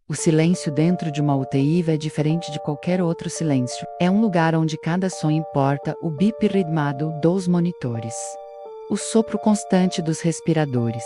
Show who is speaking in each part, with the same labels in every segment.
Speaker 1: O silêncio dentro de uma UTI é diferente de qualquer outro silêncio. É um lugar onde cada som importa, o bip ritmado dos monitores, o sopro constante dos respiradores,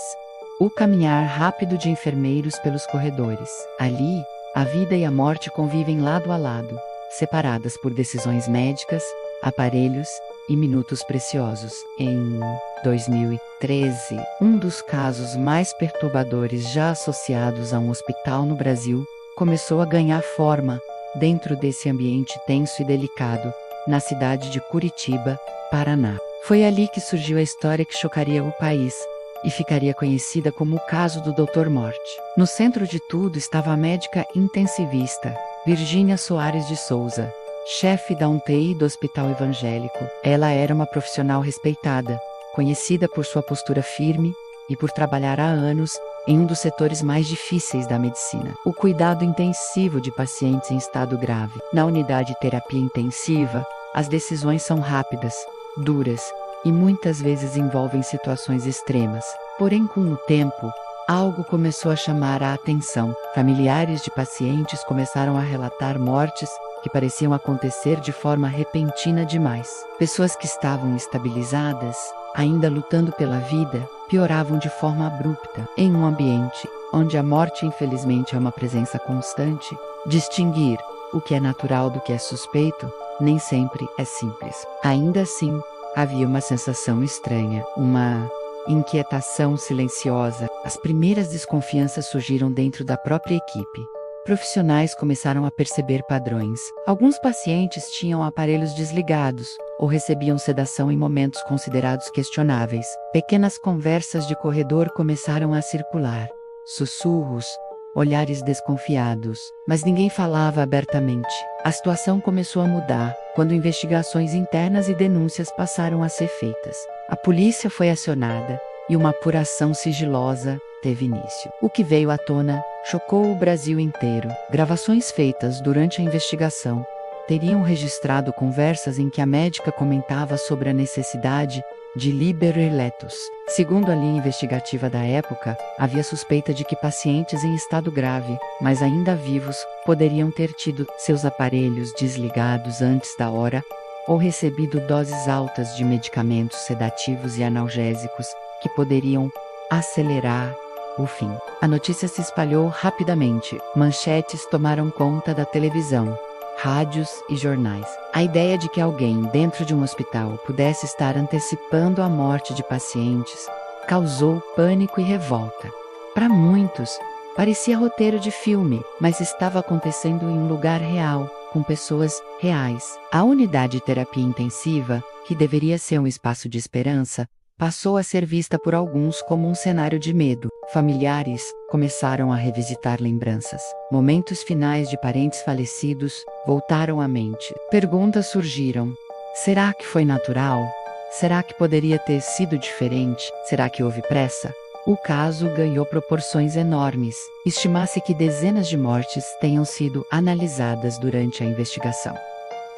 Speaker 1: o caminhar rápido de enfermeiros pelos corredores. Ali, a vida e a morte convivem lado a lado, separadas por decisões médicas, aparelhos e minutos preciosos. Em 2013, um dos casos mais perturbadores já associados a um hospital no Brasil começou a ganhar forma dentro desse ambiente tenso e delicado, na cidade de Curitiba, Paraná. Foi ali que surgiu a história que chocaria o país e ficaria conhecida como o caso do Dr. Morte. No centro de tudo estava a médica intensivista Virgínia Soares de Souza, chefe da UTI do Hospital Evangélico. Ela era uma profissional respeitada, conhecida por sua postura firme e por trabalhar há anos em um dos setores mais difíceis da medicina: o cuidado intensivo de pacientes em estado grave. Na unidade de terapia intensiva, as decisões são rápidas, duras e muitas vezes envolvem situações extremas. Porém, com o tempo, algo começou a chamar a atenção. Familiares de pacientes começaram a relatar mortes que pareciam acontecer de forma repentina demais. Pessoas que estavam estabilizadas, ainda lutando pela vida, pioravam de forma abrupta. Em um ambiente onde a morte infelizmente é uma presença constante, distinguir o que é natural do que é suspeito nem sempre é simples. Ainda assim, havia uma sensação estranha, uma inquietação silenciosa. As primeiras desconfianças surgiram dentro da própria equipe. Profissionais começaram a perceber padrões. Alguns pacientes tinham aparelhos desligados ou recebiam sedação em momentos considerados questionáveis. Pequenas conversas de corredor começaram a circular. Sussurros, olhares desconfiados, mas ninguém falava abertamente. A situação começou a mudar quando investigações internas e denúncias passaram a ser feitas. A polícia foi acionada e uma apuração sigilosa teve início. O que veio à tona chocou o Brasil inteiro. Gravações feitas durante a investigação teriam registrado conversas em que a médica comentava sobre a necessidade de liberar-letos. Segundo a linha investigativa da época, havia suspeita de que pacientes em estado grave, mas ainda vivos, poderiam ter tido seus aparelhos desligados antes da hora ou recebido doses altas de medicamentos sedativos e analgésicos que poderiam acelerar o fim. A notícia se espalhou rapidamente. Manchetes tomaram conta da televisão, rádios e jornais. A ideia de que alguém dentro de um hospital pudesse estar antecipando a morte de pacientes causou pânico e revolta. Para muitos, parecia roteiro de filme, mas estava acontecendo em um lugar real, com pessoas reais. A unidade de terapia intensiva, que deveria ser um espaço de esperança, passou a ser vista por alguns como um cenário de medo. Familiares começaram a revisitar lembranças. Momentos finais de parentes falecidos voltaram à mente. Perguntas surgiram. Será que foi natural? Será que poderia ter sido diferente? Será que houve pressa? O caso ganhou proporções enormes. Estima-se que dezenas de mortes tenham sido analisadas durante a investigação.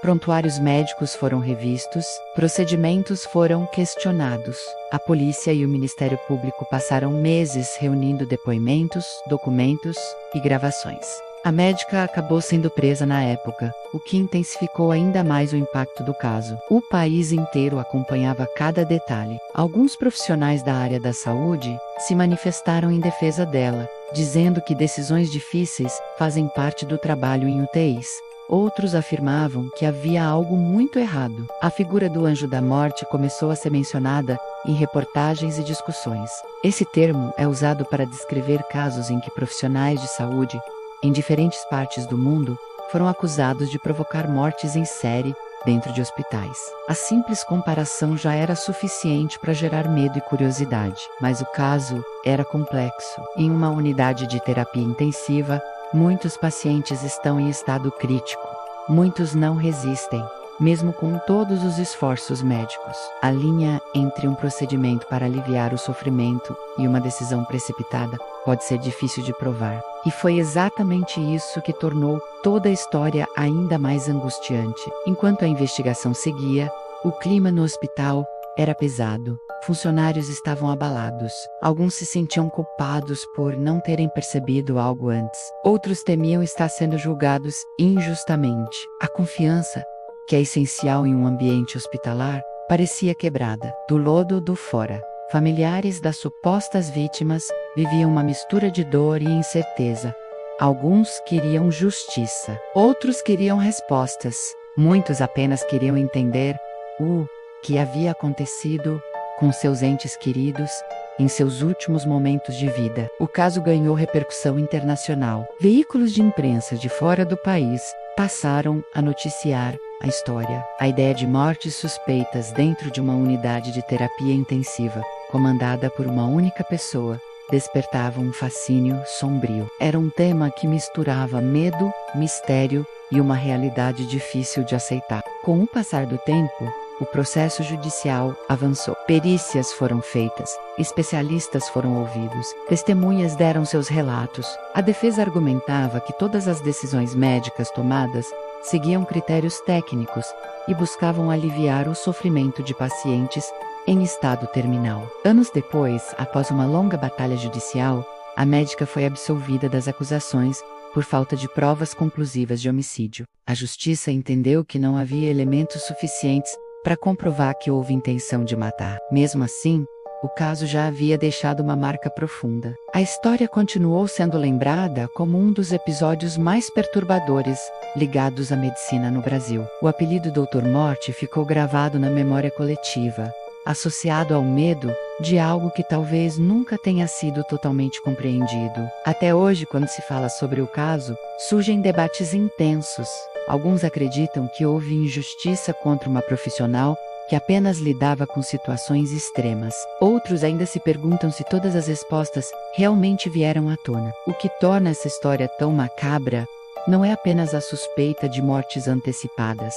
Speaker 1: Prontuários médicos foram revistos, procedimentos foram questionados. A polícia e o Ministério Público passaram meses reunindo depoimentos, documentos e gravações. A médica acabou sendo presa na época, o que intensificou ainda mais o impacto do caso. O país inteiro acompanhava cada detalhe. Alguns profissionais da área da saúde se manifestaram em defesa dela, dizendo que decisões difíceis fazem parte do trabalho em UTIs. Outros afirmavam que havia algo muito errado. A figura do anjo da morte começou a ser mencionada em reportagens e discussões. Esse termo é usado para descrever casos em que profissionais de saúde, em diferentes partes do mundo, foram acusados de provocar mortes em série dentro de hospitais. A simples comparação já era suficiente para gerar medo e curiosidade, mas o caso era complexo. Em uma unidade de terapia intensiva, muitos pacientes estão em estado crítico. Muitos não resistem, mesmo com todos os esforços médicos. A linha entre um procedimento para aliviar o sofrimento e uma decisão precipitada pode ser difícil de provar. E foi exatamente isso que tornou toda a história ainda mais angustiante. Enquanto a investigação seguia, o clima no hospital era pesado. Funcionários estavam abalados. Alguns se sentiam culpados por não terem percebido algo antes. Outros temiam estar sendo julgados injustamente. A confiança, que é essencial em um ambiente hospitalar, parecia quebrada. Do lodo do fora, familiares das supostas vítimas viviam uma mistura de dor e incerteza. Alguns queriam justiça, outros queriam respostas. Muitos apenas queriam entender o que havia acontecido com seus entes queridos em seus últimos momentos de vida. O caso ganhou repercussão internacional. Veículos de imprensa de fora do país passaram a noticiar a história. A ideia de mortes suspeitas dentro de uma unidade de terapia intensiva, comandada por uma única pessoa, despertava um fascínio sombrio. Era um tema que misturava medo, mistério e uma realidade difícil de aceitar. Com o passar do tempo, o processo judicial avançou. Perícias foram feitas, especialistas foram ouvidos, testemunhas deram seus relatos. A defesa argumentava que todas as decisões médicas tomadas seguiam critérios técnicos e buscavam aliviar o sofrimento de pacientes em estado terminal. Anos depois, após uma longa batalha judicial, a médica foi absolvida das acusações por falta de provas conclusivas de homicídio. A justiça entendeu que não havia elementos suficientes para comprovar que houve intenção de matar. Mesmo assim, o caso já havia deixado uma marca profunda. A história continuou sendo lembrada como um dos episódios mais perturbadores ligados à medicina no Brasil. O apelido Doutor Morte ficou gravado na memória coletiva, associado ao medo de algo que talvez nunca tenha sido totalmente compreendido. Até hoje, quando se fala sobre o caso, surgem debates intensos. Alguns acreditam que houve injustiça contra uma profissional que apenas lidava com situações extremas. Outros ainda se perguntam se todas as respostas realmente vieram à tona. O que torna essa história tão macabra não é apenas a suspeita de mortes antecipadas.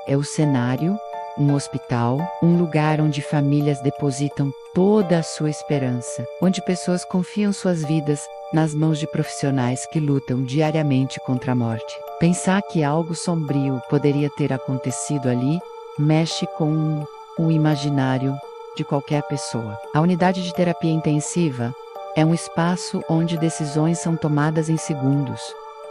Speaker 1: É o cenário, um hospital, um lugar onde famílias depositam toda a sua esperança, onde pessoas confiam suas vidas nas mãos de profissionais que lutam diariamente contra a morte. Pensar que algo sombrio poderia ter acontecido ali mexe com o imaginário de qualquer pessoa. A unidade de terapia intensiva é um espaço onde decisões são tomadas em segundos,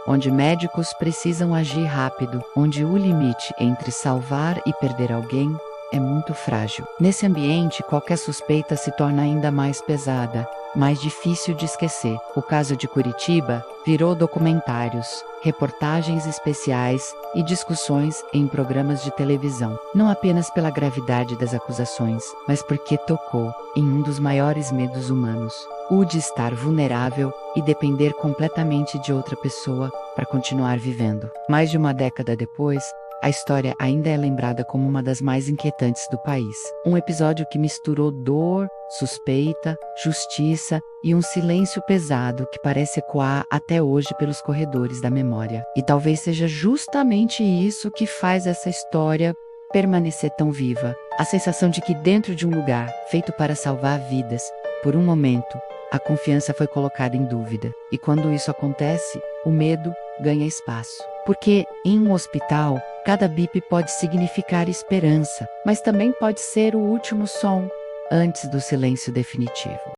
Speaker 1: onde médicos precisam agir rápido, onde o limite entre salvar e perder alguém é muito frágil. Nesse ambiente, qualquer suspeita se torna ainda mais pesada, mais difícil de esquecer. O caso de Curitiba virou documentários, reportagens especiais e discussões em programas de televisão. Não apenas pela gravidade das acusações, mas porque tocou em um dos maiores medos humanos: o de estar vulnerável e depender completamente de outra pessoa para continuar vivendo. Mais de uma década depois, a história ainda é lembrada como uma das mais inquietantes do país. Um episódio que misturou dor, suspeita, justiça e um silêncio pesado que parece ecoar até hoje pelos corredores da memória. E talvez seja justamente isso que faz essa história permanecer tão viva. A sensação de que dentro de um lugar feito para salvar vidas, por um momento, a confiança foi colocada em dúvida. E quando isso acontece, o medo ganha espaço. Porque, em um hospital, cada bip pode significar esperança, mas também pode ser o último som antes do silêncio definitivo.